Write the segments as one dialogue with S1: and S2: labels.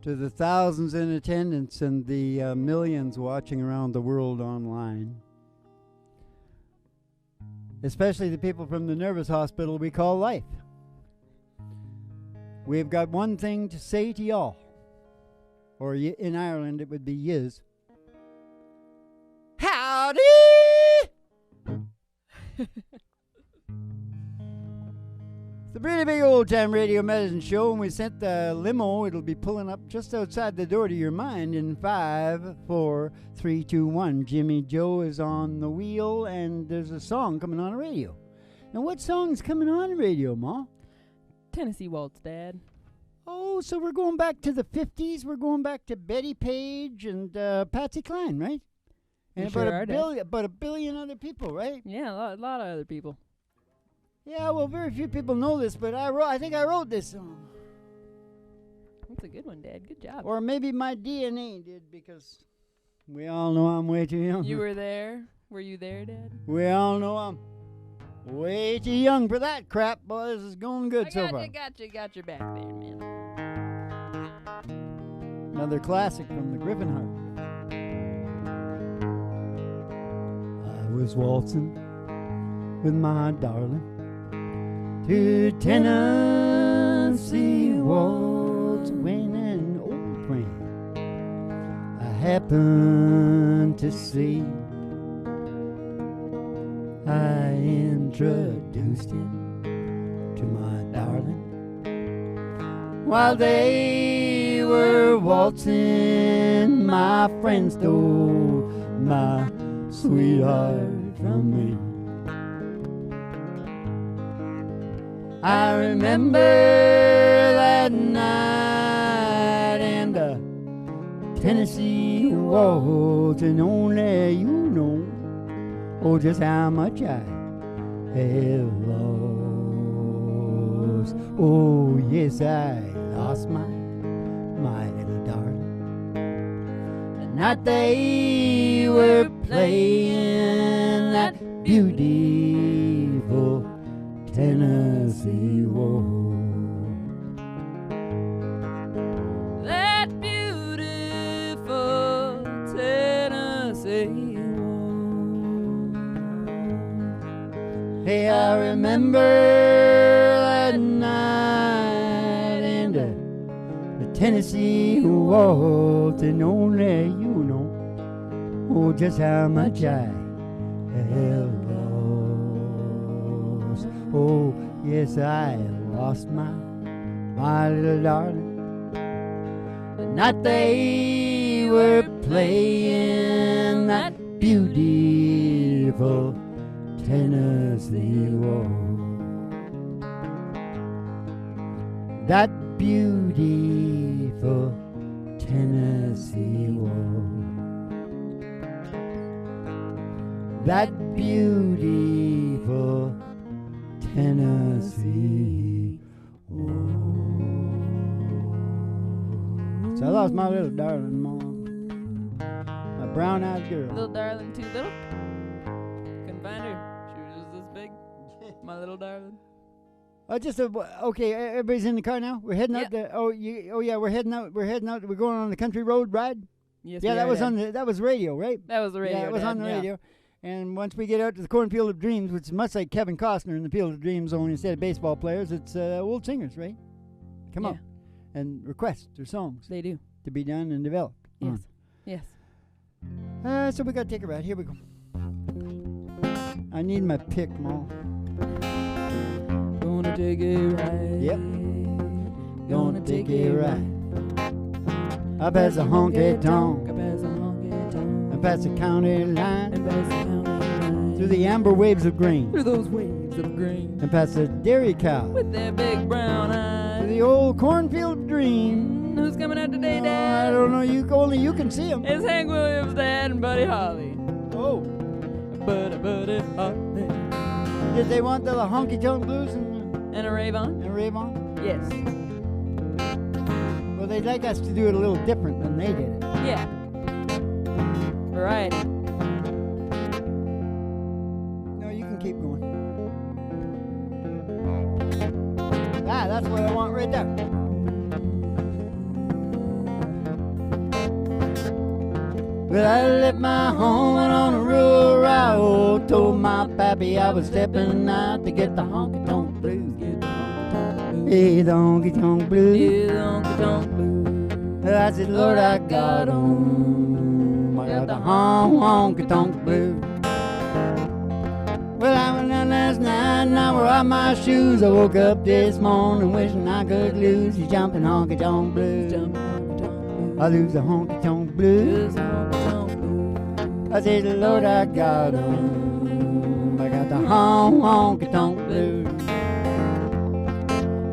S1: To the thousands in attendance and the millions watching around the world online. Especially the people from the nervous hospital we call life. We've got one thing to say to y'all. Or in Ireland it would be yous. Howdy! It's a pretty big old time radio medicine show, and we sent the limo. It'll be pulling up just outside the door to your mind in 5, 4, 3, 2, 1. Jimmy Joe is on the wheel, and there's a song coming on the radio. Now, what song's coming on the radio, Ma?
S2: Tennessee Waltz, Dad.
S1: Oh, so we're going back to the 50s. We're going back to Betty Page and Patsy Cline, right? And about a billion other people, right?
S2: Yeah, a lot of other people.
S1: Yeah, well, very few people know this, but I think I wrote this song.
S2: That's a good one, Dad. Good job.
S1: Or maybe my DNA did, because we all know I'm way too young.
S2: You were there? Were you there, Dad?
S1: We all know I'm way too young for that crap, boy. This is going good so far.
S2: Got your back there, man.
S1: Another classic from the Griffinheart. I was waltzing with my darling to Tennessee Waltz when an old friend I happened to see. I introduced him to my darling while they were waltzing. My friend stole my sweetheart from me. I remember that night in the Tennessee Waltz, and only you know, oh, just how much I have lost. Oh, yes, I lost my little darling. The night they were playing that beautiful Tennessee Waltz.
S2: That beautiful Tennessee Waltz.
S1: Hey, I remember that night in the Tennessee Waltz, and only you know, oh, just how much I have lost. Oh, yes, I lost my little darling. The night they were playing that beautiful Tennessee Waltz. That beautiful Tennessee Waltz. That beautiful Tennessee Waltz. So I lost my little darling, Mom. My brown-eyed girl.
S2: Little darling, too little? Couldn't find her. She was just this big. My little darling.
S1: Okay. Everybody's in the car now. We're heading out. We're heading out. We're going on the country road ride.
S2: Yes.
S1: Yeah, that was that was radio, right?
S2: That was the radio.
S1: Yeah, it was on the radio. And once we get out to the cornfield of dreams, which is much like Kevin Costner in the Field of Dreams, only instead of baseball players, it's old singers, right? Come on, and request their songs.
S2: They do
S1: to be done and developed.
S2: Yes. Yes.
S1: So we gotta take a ride. Here we go. I need my pick, Mom.
S2: Gonna take a ride.
S1: Yep. Gonna take a ride. Up as a honky tonk. And past the county line. Through the amber waves of grain.
S2: Through those waves of grain.
S1: And past the dairy cow.
S2: With their big brown eyes.
S1: To the old cornfield of dream.
S2: Who's coming out today, Dad?
S1: I don't know. Only you can see them.
S2: It's Hank Williams, Dad, and Buddy Holly.
S1: Oh.
S2: Buddy Holly.
S1: Did they want the honky tonk blues and
S2: a rave-on?
S1: And a rave-on?
S2: Yes.
S1: Well, they'd like us to do it a little different than they did it.
S2: Yeah. Right.
S1: No, you can keep going. That's what I want right there. Well, I left my home and on a rural road. Told my pappy I was stepping out to get the honky-tonk blues. Hey, the honky-tonk blues.
S2: Yeah, the honky-tonk blues.
S1: I said, Lord, I got 'em. I got the honky-tonk blues. Well, I went down last night and I wore out my shoes. I woke up this morning wishing I could lose these jumping honky-tonk blues. I lose the honky-tonk blues. I said, Lord, I got 'em. I got the honky-tonk blues.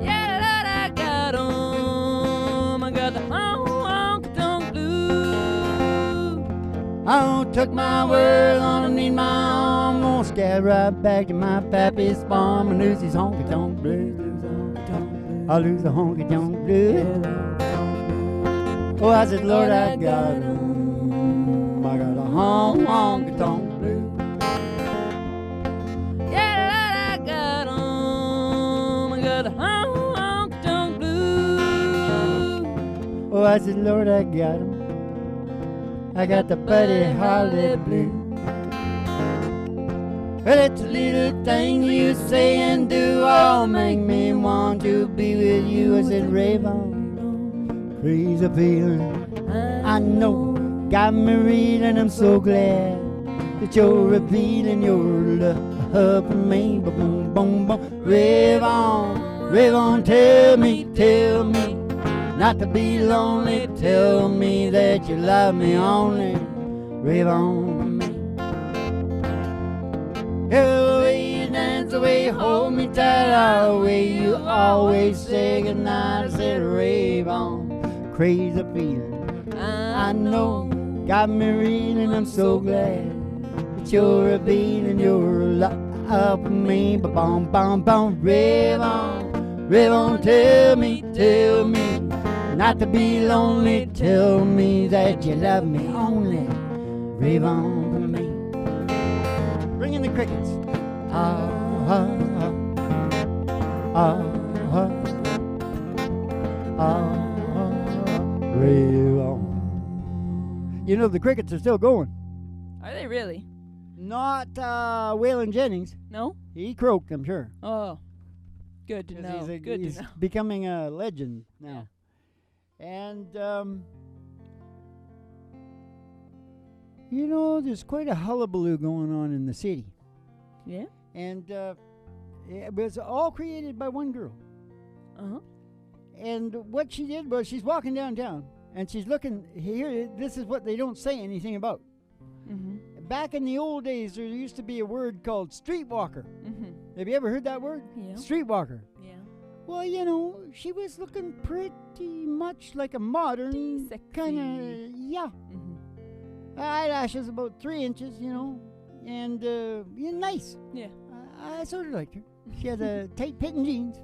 S2: Yeah, Lord, I got 'em. I got the honky-tonk blues.
S1: I took my world underneath my arm, gonna scab right back to my pappy's farm and lose these honky-tonk blues. I lose the honky-tonk blues. Oh, I said, Lord, I got 'em. I got a honky-tonk blues.
S2: Yeah, Lord, I got 'em. I got the honky-tonk blues.
S1: Oh, I said, Lord, I got 'em. I got the Buddy Holly blues. Well, it's a little thing you say and do, all make me want to be with you. I said, rave on, crazy feeling. I know, got me reeling. I'm so glad that you're revealing your love for me. Boom, boom, boom. Rave on, tell me, not to be lonely. Tell me that you love me only. Rave on for me. The way you dance, the way you hold me tight, the way you always say goodnight. I said, rave on, crazy feeling. I know, got me reeling. I'm so glad that you're revealing your love for me. Ba-bum, bum, bum. Rave on, tell me, not to be lonely. Tell me that you love me only. Rave on for me. Bring in the crickets. Ah, ah, ah, ah, ah, ah, rave on. You know, the crickets are still going.
S2: Are they really?
S1: Not Waylon Jennings.
S2: No?
S1: He croaked, I'm sure.
S2: Oh, good to
S1: 'Cause
S2: know.
S1: He's becoming a legend now. And, you know, there's quite a hullabaloo going on in the city.
S2: Yeah?
S1: And it was all created by one girl.
S2: Uh-huh.
S1: And what she did was she's walking downtown, and she's looking here. This is what they don't say anything about.
S2: Mm-hmm.
S1: Back in the old days, there used to be a word called streetwalker.
S2: Mm-hmm.
S1: Have you ever heard that word?
S2: Yeah.
S1: Streetwalker.
S2: Yeah.
S1: Well, you know, she was looking pretty much like a modern kind of, yeah.
S2: Mm-hmm.
S1: Eyelashes about 3 inches, you know, and nice.
S2: Yeah.
S1: I sort of liked her. She had tight fitting jeans.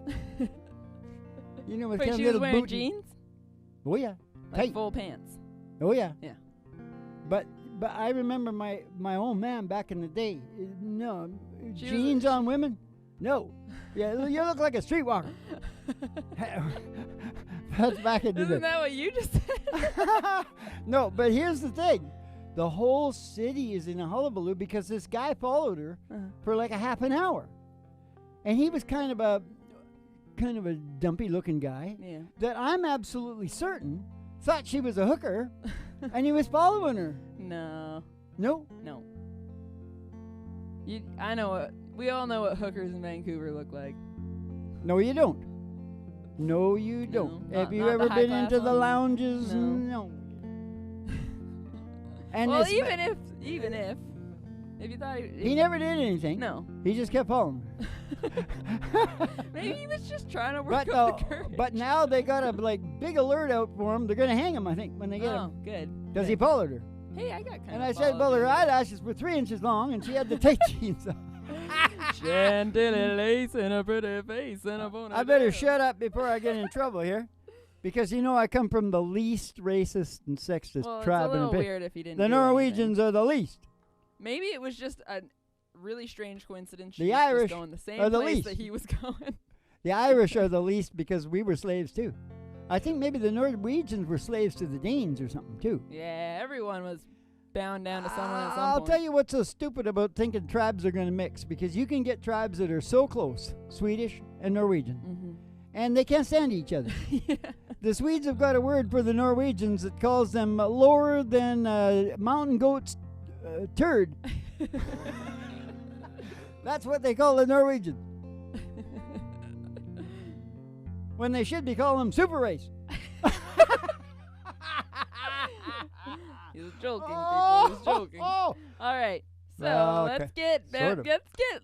S1: You know, with
S2: Wait,
S1: kind
S2: she
S1: of
S2: was
S1: little
S2: wearing
S1: boot.
S2: jeans?
S1: Oh yeah,
S2: Like
S1: tight.
S2: full pants.
S1: Oh yeah.
S2: Yeah.
S1: But I remember my old man back in the day. No,
S2: She
S1: jeans on women. No. Yeah, you look like a streetwalker. That's back in the day.
S2: Isn't that what you just said?
S1: No, but here's the thing. The whole city is in a hullabaloo because this guy followed her for like a half an hour. And he was kind of a dumpy looking guy
S2: Yeah.
S1: that I'm absolutely certain thought she was a hooker and he was following her.
S2: No.
S1: No?
S2: No. I know what. We all know what hookers in Vancouver look like.
S1: No, you don't. No, you don't.
S2: No,
S1: Have you
S2: not the
S1: ever been
S2: high-class
S1: into the
S2: ones?
S1: lounges?
S2: No.
S1: And
S2: Well,
S1: it's-
S2: even if you thought
S1: he never did anything.
S2: No.
S1: He just kept following her.
S2: Maybe he was just trying to work
S1: But,
S2: up the courage.
S1: but now they got a big alert out for him. They're going to hang him, I think, when they get
S2: Oh,
S1: him.
S2: good.
S1: Because he followed her.
S2: Hey, I got kind of.
S1: And I said, well, her eyelashes were 3 inches long, and she had the tight jeans on.
S2: Chantilly lace and a pretty face and a bone.
S1: I better shut up before I get in trouble here. Because, you know, I come from the least racist and sexist
S2: Well,
S1: tribe
S2: it's a
S1: in
S2: little
S1: the
S2: weird if he didn't.
S1: The
S2: do
S1: Norwegians
S2: anything.
S1: are the least.
S2: Maybe it was just a really strange coincidence.
S1: The
S2: She was
S1: Irish
S2: just going the same
S1: are the
S2: place
S1: least.
S2: that he was going.
S1: The Irish are the least because we were slaves, too. I think maybe the Norwegians were slaves to the Danes or something, too.
S2: Yeah, everyone was bowing down to someone at some
S1: I'll
S2: point.
S1: tell you what's so stupid about thinking tribes are going to mix, because you can get tribes that are so close, Swedish and Norwegian, and they can't stand each other.
S2: Yeah.
S1: The Swedes have got a word for the Norwegians that calls them lower than mountain goat's turd. That's what they call the Norwegians. When they should be calling them super race.
S2: He was joking, people. He was joking.
S1: Oh.
S2: All right. So
S1: Well, okay.
S2: let's get.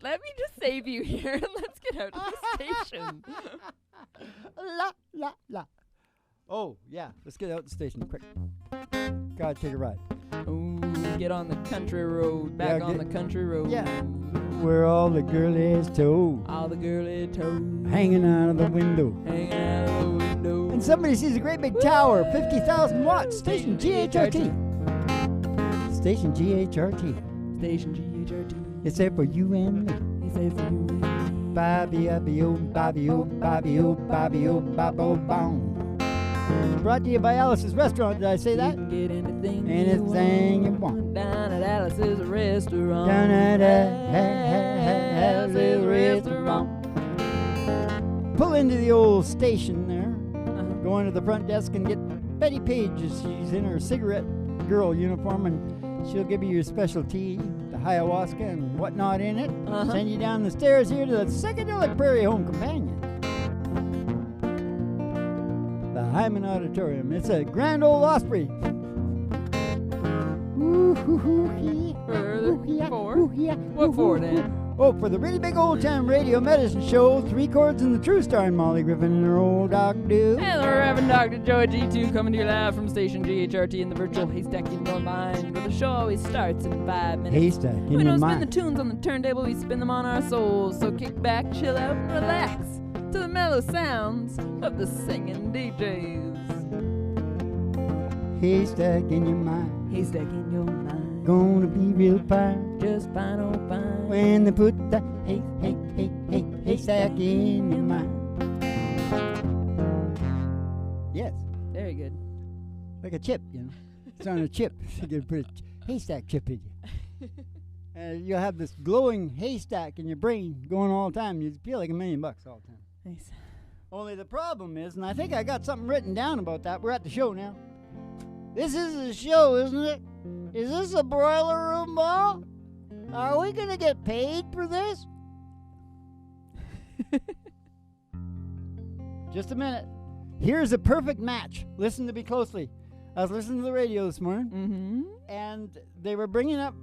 S2: Let me just save you here, and let's get out of the station.
S1: La, la, la. Oh, yeah. Let's get out the station quick. Gotta take a ride.
S2: Ooh, get on the country road. Back on the country road.
S1: Yeah. Where all the girlies toe.
S2: All the girly toes.
S1: Hanging out of the window.
S2: Hanging out of the window.
S1: And somebody sees a great big tower, 50,000 watts. Station GHRT. Station GHRT.
S2: Station GHRT.
S1: It's there for you and me.
S2: He said for you and me.
S1: Bobby-o, Bobby-o, Bobby-o, Bobby-o, Bobbo-bong. Brought to you by Alice's Restaurant. Did I say that?
S2: You can get anything,
S1: Anything you want.
S2: Down at Alice's Restaurant.
S1: Down at Alice's Restaurant. Pull into the old station there. Go into the front desk and get Betty Page. She's in her cigarette girl uniform, and she'll give you your special tea, the ayahuasca and whatnot in it. Send you down the stairs here to the Psychedelic Prairie Home Companion. The Hyman Auditorium. It's a grand old Osprey.
S2: Further. What for, Dan?
S1: Oh, for the really big old time radio medicine show, 3 Chords and the True starring Molly Griffin and her old Doc Do.
S2: And the Reverend Dr. Joey G2 coming to you live from station GHRT in the virtual haystack in your mind, where the show always starts in 5 minutes.
S1: Haystack in
S2: We
S1: your
S2: don't spin
S1: mind.
S2: the tunes on the turntable, we spin them on our souls. So kick back, chill out, and relax to the mellow sounds of the singing DJs.
S1: Haystack in your mind.
S2: Haystack in your mind.
S1: Gonna be real fine
S2: Just fine, oh fine.
S1: when they put the haystack in your mind. Yes,
S2: Very good.
S1: like a chip, you know. It's on a chip. You can put a haystack chip in you. You'll have this glowing haystack in your brain going all the time. You feel like $1 million all the time.
S2: Nice.
S1: Only the problem is, and I think I got something written down about that. We're at the show now. This is a show, isn't it? Is this a broiler room ball? Are we going to get paid for this? Just a minute. Here's a perfect match. Listen to me closely. I was listening to the radio this morning, and they were bringing up,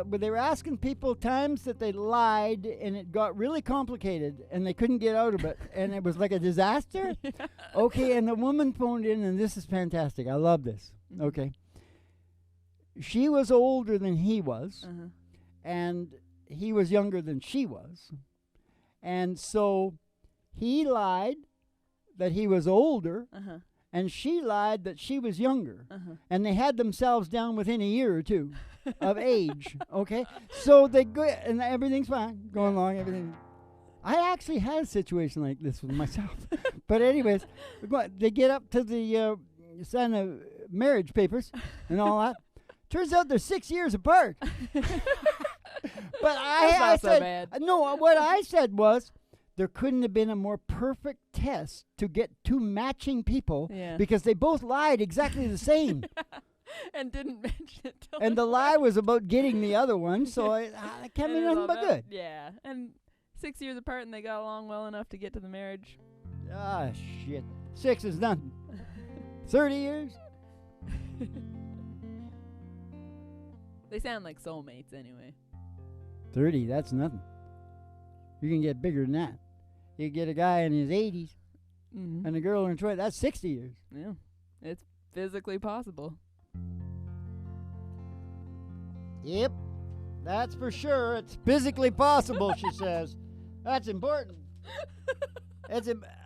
S1: they were asking people times that they lied, and it got really complicated, and they couldn't get out of it, and it was like a disaster.
S2: Yeah.
S1: Okay, and the woman phoned in, and this is fantastic. I love this. Okay. She was older than he was, and he was younger than she was. And so he lied that he was older, and she lied that she was younger. And they had themselves down within a year or two of age, okay? So they go, and everything's fine, going along, everything. I actually had a situation like this with myself. But anyways, they get up to the sign of marriage papers and all that. Turns out they're 6 years apart. But I
S2: not so
S1: said,
S2: bad.
S1: no, what I said was, there couldn't have been a more perfect test to get two matching people because they both lied exactly the same.
S2: And didn't mention it.
S1: And the lie was about getting the other one, so it can't be nothing but good.
S2: Yeah, and 6 years apart, and they got along well enough to get to the marriage.
S1: Ah, shit. 6 is nothing. 30 years?
S2: They sound like soulmates anyway.
S1: 30, that's nothing. You can get bigger than that. You get a guy in his 80s and a girl in her 20s. That's 60 years.
S2: Yeah, it's physically possible.
S1: Yep, that's for sure. It's physically possible, she says. That's important.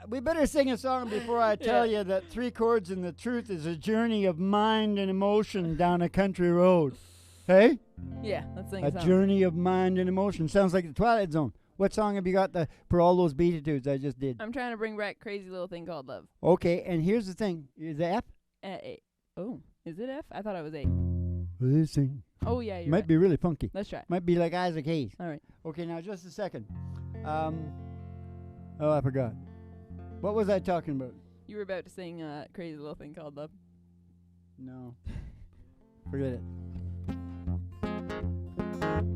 S1: We better sing a song before I tell you that 3 Chords and the Truth is a journey of mind and emotion down a country road. Hey?
S2: Yeah, let's sing
S1: A journey of mind and emotion. Sounds like the Twilight Zone. What song have you got for all those beatitudes I just did?
S2: I'm trying to bring back Crazy Little Thing Called Love.
S1: Okay, and here's the thing. Is it F?
S2: A. Oh, is it F? I thought it was A.
S1: This thing
S2: Oh, yeah, you're
S1: might
S2: right.
S1: be really funky.
S2: Let's try it.
S1: Might be like Isaac Hayes.
S2: All right.
S1: Okay, now just a second. Oh, I forgot. What was I talking about?
S2: You were about to sing Crazy Little Thing Called Love.
S1: No. Forget it.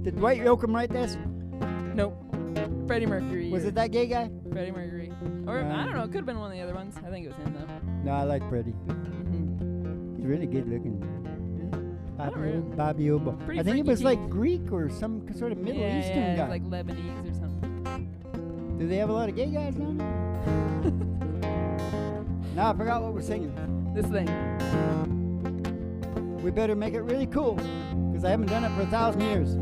S1: Did Dwight Yoakam write this?
S2: Nope. Freddie Mercury.
S1: Was it that gay guy?
S2: Freddie Mercury. Or, I don't know, it could have been one of the other ones. I think it was him, though.
S1: No, I like Freddie.
S2: Mm-hmm.
S1: He's really good looking.
S2: Not really.
S1: Bobby Obo.
S2: Pretty
S1: I think he
S2: freaky
S1: was
S2: teeth.
S1: like Greek or some sort of Middle Eastern
S2: yeah,
S1: guy.
S2: like Lebanese or something.
S1: Do they have a lot of gay guys down there? Now I forgot what we're singing.
S2: This thing.
S1: We better make it really cool, because I haven't done it for 1,000 years.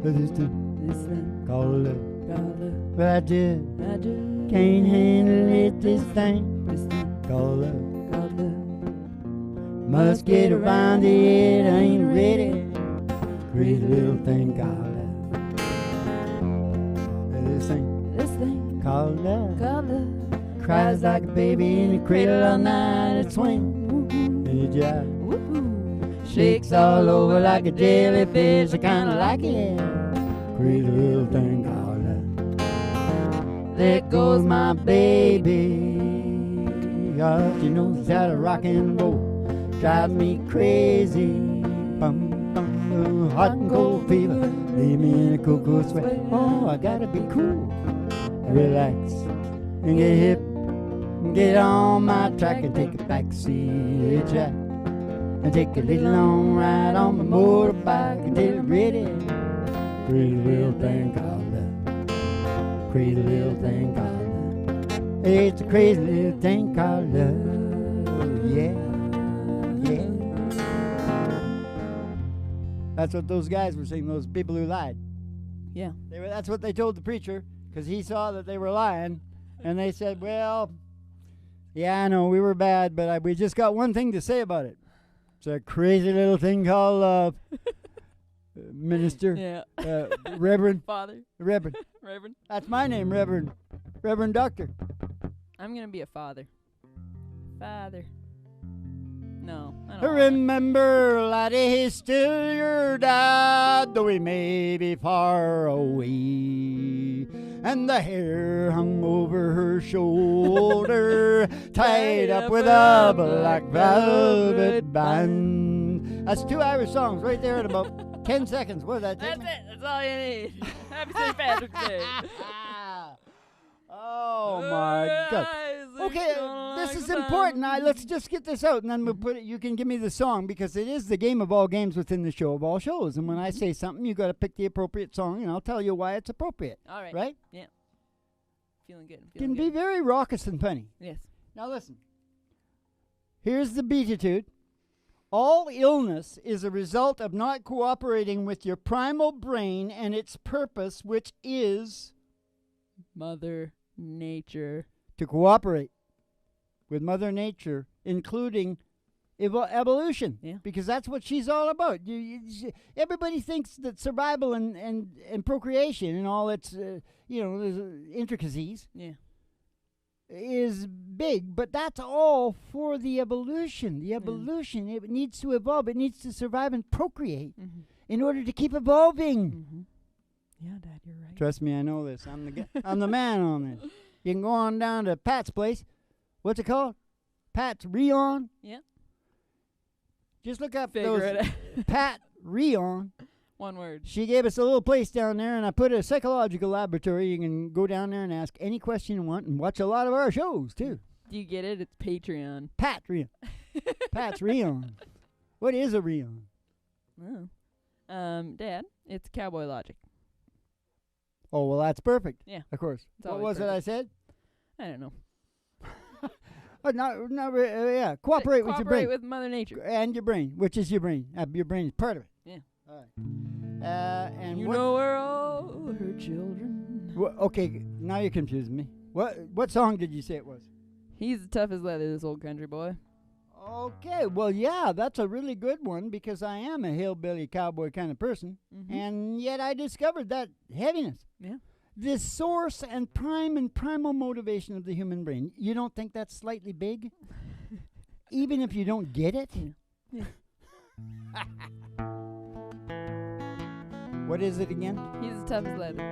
S1: This
S2: thing.
S1: called love.
S2: Called love.
S1: But I just
S2: I just
S1: can't handle it, this thing
S2: This thing
S1: called love.
S2: called love.
S1: Must get around it, I ain't ready. Crazy little thing called love. This thing
S2: This thing
S1: called love.
S2: called love.
S1: Cries like a baby in a cradle all night, it swings and it jives.
S2: Woohoo.
S1: Shakes all over like a jellyfish, I kinda like it. Crazy little thing called love. There goes my baby. God, she knows how to rock and roll. Drives me crazy. Bum, bum, hot and cold fever. Leave me in a cocoa sweat. Oh, I gotta be cool. Relax and get hip. Get on my track and take a backseat jack. And take a little long ride on my motorbike until it's ready. Crazy little thing called love. Crazy little thing called love. It's a crazy little thing called love. Yeah, yeah. That's what those guys were saying, those people who lied.
S2: Yeah.
S1: That's what they told the preacher, because he saw that they were lying. And they said, well, yeah, I know, we were bad, but we just got one thing to say about it. It's a crazy little thing called love. Minister.
S2: Yeah.
S1: Reverend.
S2: Father.
S1: Reverend.
S2: Reverend.
S1: That's my name, Reverend. Reverend Doctor.
S2: I'm going to be a father. Father. No. I don't want
S1: Remember, laddie, he's still your dad, though he may be far away. And the hair hung over her shoulder, tied up with a black velvet band. That's 2 Irish songs right there in about 10 seconds. What did that take?
S2: That's it. That's all you need. Happy St. Patrick's Day.
S1: Oh my God. Okay, this is important. Now let's just get this out, and then we'll put it. You can give me the song, because it is the game of all games within the show of all shows. And when I say something, you got to pick the appropriate song, and I'll tell you why it's appropriate.
S2: All right.
S1: Right?
S2: Yeah. Feeling good.
S1: Can be very raucous and funny.
S2: Yes.
S1: Now listen. Here's the beatitude. All illness is a result of not cooperating with your primal brain and its purpose, which is
S2: Mother Nature.
S1: to cooperate with Mother Nature, including evolution.
S2: Yeah.
S1: Because that's what she's all about. Everybody thinks that survival and procreation and all its intricacies
S2: Yeah.
S1: is big, but that's all for the evolution. The evolution, it needs to evolve. It needs to survive and procreate in order to keep evolving.
S2: Yeah, Dad, you're right.
S1: Trust me, I know this. I'm the man on this. You can go on down to Pat's place. What's it called? Pat's Rion.
S2: Yeah.
S1: Just look up
S2: Figure
S1: those
S2: it out.
S1: Pat Rion.
S2: One word.
S1: She gave us a little place down there, and I put a psychological laboratory. You can go down there and ask any question you want and watch a lot of our shows, too.
S2: Do you get it? It's Patreon.
S1: Pat Rion. Pat's Rion. What is a Rion?
S2: Oh. Dad, it's Cowboy Logic.
S1: Oh, well, that's perfect.
S2: Yeah.
S1: Of course.
S2: It's
S1: What
S2: always
S1: was it I said?
S2: I don't know.
S1: Yeah. Cooperate with your brain.
S2: Cooperate with Mother Nature.
S1: And your brain, which is your brain. Your brain is part of it.
S2: Yeah.
S1: All right. And
S2: You
S1: what,
S2: know we're all her children.
S1: okay, now you're confusing me. What song did you say it was?
S2: He's the tough as leather, this old country boy.
S1: Okay, well, yeah, that's a really good one, because I am a hillbilly cowboy kind of person, and yet I discovered that heaviness.
S2: Yeah.
S1: The source and primal motivation of the human brain. You don't think that's slightly big? Even if you don't get it?
S2: Yeah.
S1: What is it again?
S2: He's as tough as leather.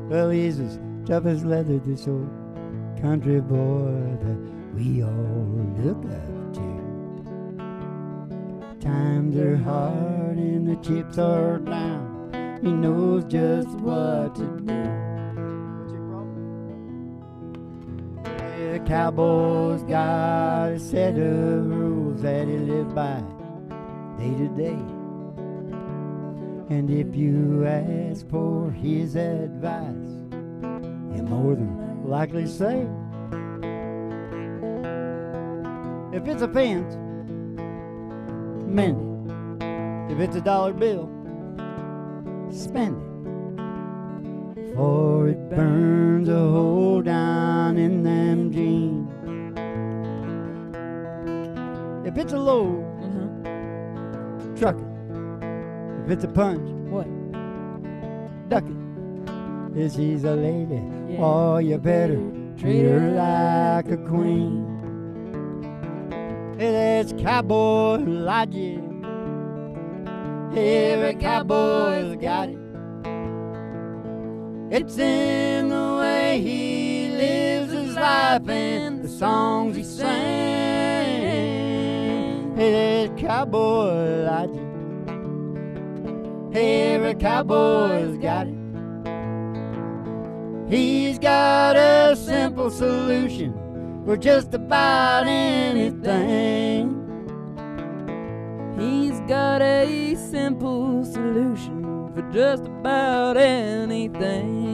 S1: Well, he's as tough as leather, this old country boy that we all look up to. Times are hard and the chips are down. He knows just what to do. What's your problem? The cowboy's got a set of rules that he lives by day to day. And if you ask for his advice, he'll more than likely say, if it's a fence, mend it. If it's a dollar bill, spend it. For it burns a hole down in them jeans. If it's a load, truck it. If it's a punch,
S2: What?
S1: duck it. If she's a lady,
S2: Yeah.
S1: oh, you better treat her like a queen. Hey, there's cowboy logic. Every cowboy's got it. It's in the way he lives his life and the songs he sings. Hey, there's cowboy logic. Every cowboy's got it. He's got a simple solution for just about anything.
S2: He's got a simple solution for just about anything.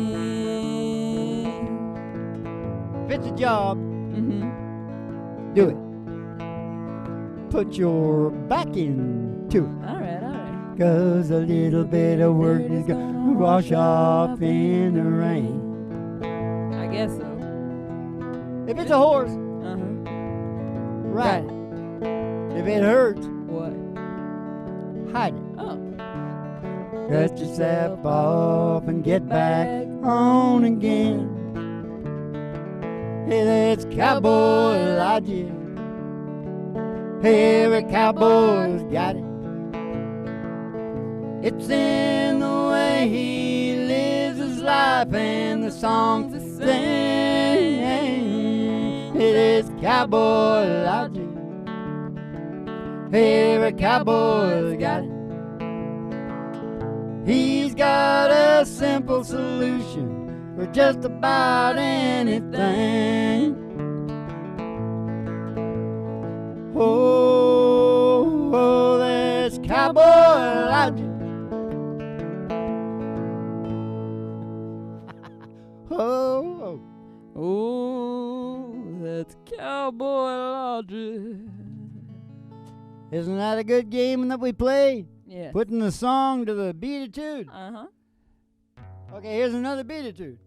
S1: If it's a job,
S2: Mm-hmm.
S1: do it. Put your back into it.
S2: All right.
S1: 'Cause a little bit of work is gonna wash off in the rain.
S2: I guess so.
S1: If it's a horse,
S2: Uh-huh.
S1: ride it. If it hurts,
S2: What?
S1: hide it.
S2: Oh.
S1: Dust yourself off and get back on again. Hey, that's cowboy logic. Every cowboy's got it. It's in the way he lives his life and the songs he sings. It is cowboy logic. Every cowboy's got it. He's got a simple solution for just about anything. Oh, there's cowboy logic. Oh,
S2: Oh, that's cowboy logic.
S1: isn't that a good game that we play?
S2: Yeah.
S1: Putting the song to the beatitude.
S2: Uh-huh.
S1: Okay, here's another beatitude.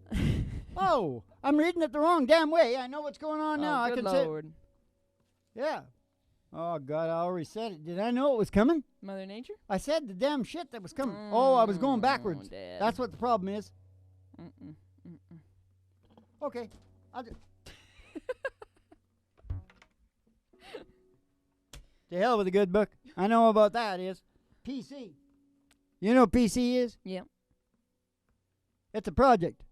S1: Oh, I'm reading it the wrong damn way. I know what's going on now. I
S2: good
S1: can say,
S2: Lord.
S1: yeah. Oh God, I already said it. Did I know it was coming?
S2: Mother Nature?
S1: I said the damn shit that was coming. Oh, I was going backwards.
S2: Dad.
S1: That's what the problem is.
S2: Mm-mm. Mm-mm.
S1: Okay, I'll just. To hell with a good book. I know about that is PC. You know what PC is?
S2: Yeah.
S1: It's a project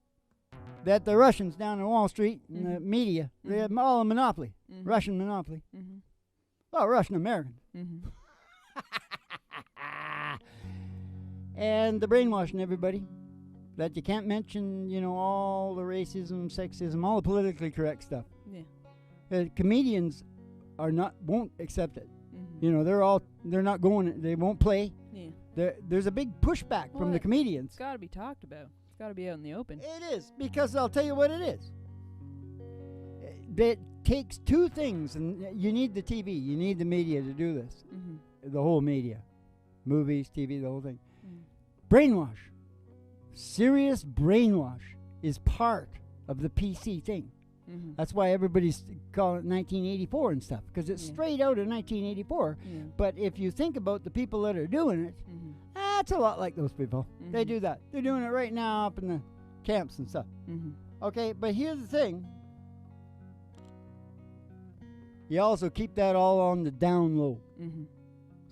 S1: that the Russians down in Wall Street and the media, they have all a monopoly.
S2: Mhm.
S1: Russian monopoly.
S2: Mm-hmm.
S1: Well, Russian American.
S2: Mm-hmm.
S1: And they're brainwashing everybody that you can't mention, you know, all the racism, sexism, all the politically correct stuff.
S2: Yeah.
S1: Comedians won't accept it.
S2: Mm-hmm.
S1: You know, they're not going, they won't play.
S2: Yeah.
S1: There's a big pushback from the
S2: Well,
S1: comedians.
S2: It's got to be talked about. It's got to be out in the open.
S1: It is, because I'll tell you what it is. It takes two things, and you need the TV, you need the media to do this.
S2: Mm-hmm.
S1: The whole media. Movies, TV, the whole thing.
S2: Mm.
S1: Brainwash. Serious brainwash is part of the PC thing.
S2: Mm-hmm.
S1: That's why everybody's calling it 1984 and stuff, because it's
S2: Yeah.
S1: straight out of 1984.
S2: Yeah.
S1: But if you think about the people that are doing it,
S2: Mm-hmm.
S1: that's a lot like those people. They
S2: Mhm.
S1: do that. They're doing it right now up in the camps and stuff.
S2: Mm-hmm.
S1: Okay, but here's the thing. You also keep that all on the down low.
S2: Mm-hmm.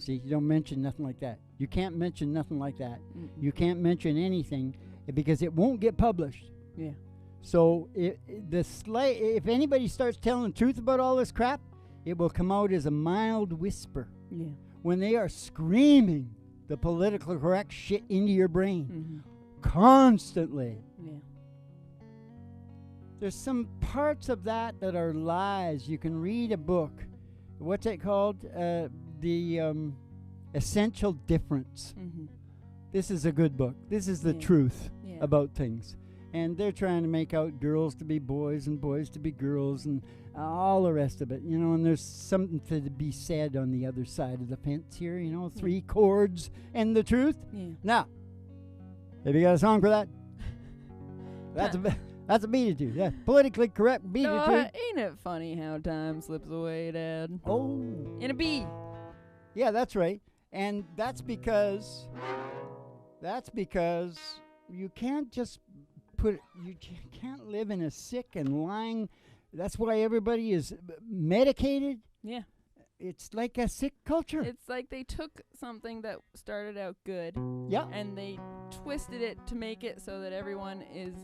S1: See, you don't mention nothing like that. You can't mention nothing like that.
S2: Mm-mm.
S1: You can't mention anything because it won't get published.
S2: Yeah.
S1: So if anybody starts telling the truth about all this crap, it will come out as a mild whisper.
S2: Yeah.
S1: When they are screaming the politically correct shit into your brain
S2: Mm-hmm.
S1: constantly.
S2: Yeah.
S1: There's some parts of that are lies. You can read a book. What's it called? The Essential Difference.
S2: Mm-hmm.
S1: This is a good book. This is the
S2: Yeah.
S1: truth
S2: Yeah.
S1: about things. And they're trying to make out girls to be boys and boys to be girls and all the rest of it, you know. And there's something to be said on the other side of the fence here, you know. 3 chords and the truth.
S2: Yeah.
S1: Now, have you got a song for that? That's a beat it to. Yeah, politically correct beat it to.
S2: Ain't it funny how time slips away, Dad?
S1: Oh,
S2: In a bee.
S1: yeah, that's right. And that's because you can't just you can't live in a sick and lying. That's why everybody is medicated.
S2: Yeah.
S1: It's like a sick culture.
S2: It's like they took something that started out good
S1: Yeah.
S2: and they twisted it to make it so that everyone is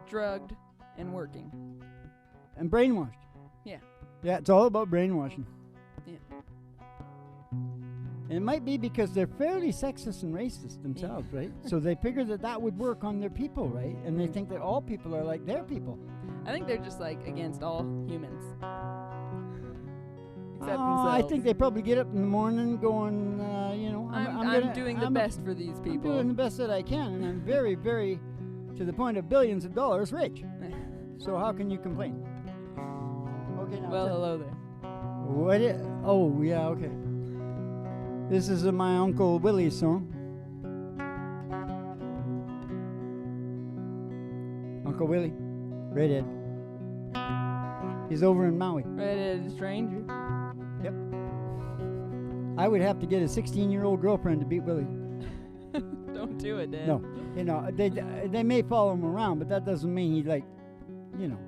S2: drugged and working.
S1: And brainwashed.
S2: Yeah.
S1: Yeah, it's all about brainwashing.
S2: Yeah.
S1: And it might be because they're fairly sexist and racist themselves, right? So they figure that would work on their people, right? And they think that all people are like their people.
S2: I think they're just like against all humans. Except
S1: I
S2: themselves.
S1: think they probably get up in the morning going,
S2: I'm doing the best for these
S1: I'm
S2: people.
S1: doing the best that I can, and I'm very, very, to the point of billions of dollars rich. So how can you complain? Okay, now.
S2: Well, hello there.
S1: Oh, yeah, okay. This is my Uncle Willie's song. Uncle Willie, redhead. He's over in Maui.
S2: Redheaded stranger.
S1: Yep. I would have to get a 16-year-old girlfriend to beat Willie.
S2: Don't do it, Dad.
S1: No, you know, they may follow him around, but that doesn't mean he like, you know.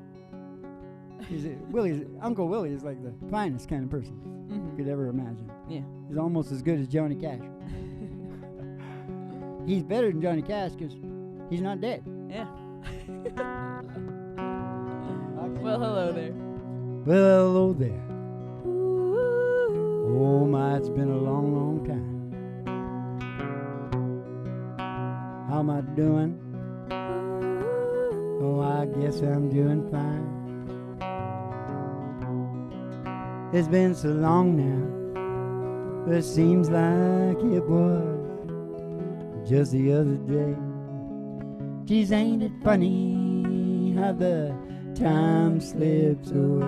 S1: Uncle Willie is like the finest kind of person you could ever imagine.
S2: Yeah.
S1: He's almost as good as Johnny Cash. He's better than Johnny Cash because he's not dead.
S2: Yeah. Well, hello there.
S1: Well, hello there. Oh my, it's been a long, long time. How am I doing? Oh, I guess I'm doing fine. It's been so long now, but it seems like it was just the other day. Geez, ain't it funny how the time slips away?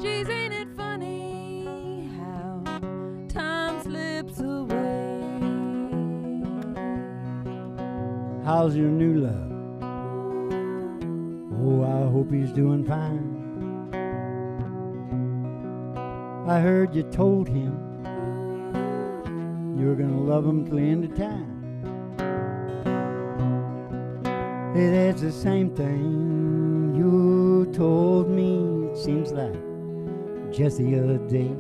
S2: Geez, ain't it funny how time slips away?
S1: How's your new love? Oh, I hope he's doing fine. I heard you told him you were gonna love him till the end of time. Hey, that's the same thing you told me, it seems like just the other day.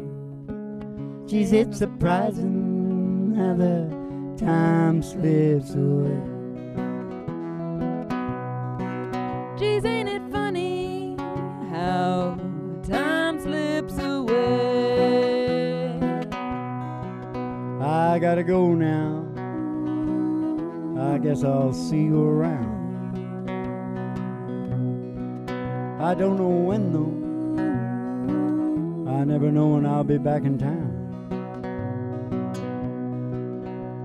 S1: Geez, it's surprising how the time slips away.
S2: Geez, ain't it funny how time slips away?
S1: I gotta go now. I guess I'll see you around. I don't know when though. I never know when I'll be back in town.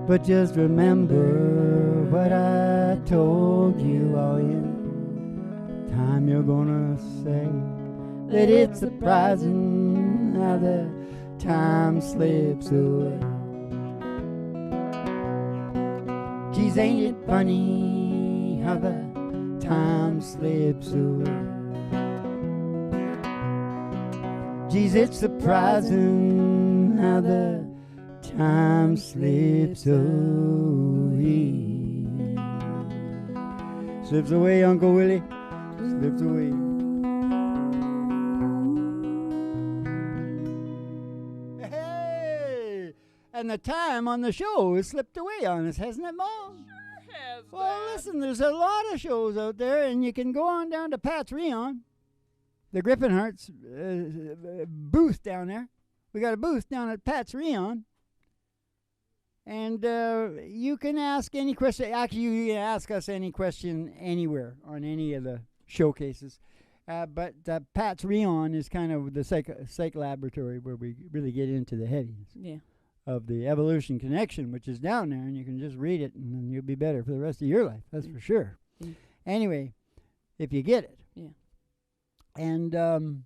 S1: But just remember what I told you all in time. You're gonna say that it's surprising how the time slips away. Geez, ain't it funny how the time slips away? Geez, it's surprising how the time slips away. Slips away, Uncle Willie, slips away. And the time on the show has slipped away on us, hasn't it, Mom?
S2: Sure has,
S1: Well,
S2: Dad.
S1: listen, there's a lot of shows out there, and you can go on down to Pat's Rion, the Griffinheart's booth down there. We got a booth down at Pat's Rion. And you can ask any question. Actually, you can ask us any question anywhere on any of the showcases. But Pat's Rion is kind of the psych laboratory where we really get into the heaviness of the evolution connection, which is down there, and you can just read it, and then you'll be better for the rest of your life. That's for sure.
S2: Yeah.
S1: Anyway, if you get it.
S2: Yeah.
S1: And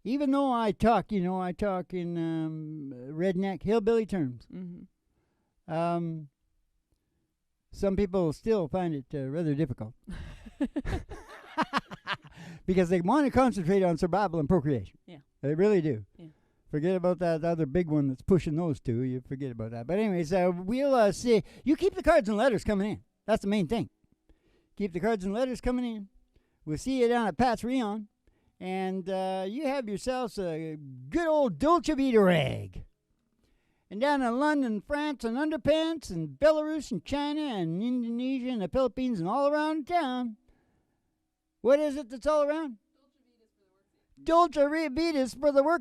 S1: even though I talk in redneck hillbilly terms, some people still find it rather difficult because they want to concentrate on survival and procreation.
S2: Yeah.
S1: They really do.
S2: Yeah.
S1: Forget about that other big one that's pushing those two. You forget about that. But anyways, we'll see. You keep the cards and letters coming in. That's the main thing. Keep the cards and letters coming in. We'll see you down at Pat's Rion. And you have yourselves a good old Dolce Vita rag. And down in London, France, and underpants, and Belarus, and China, and Indonesia, and the Philippines, and all around town. What is it that's all around? Dolce Vita's for the work.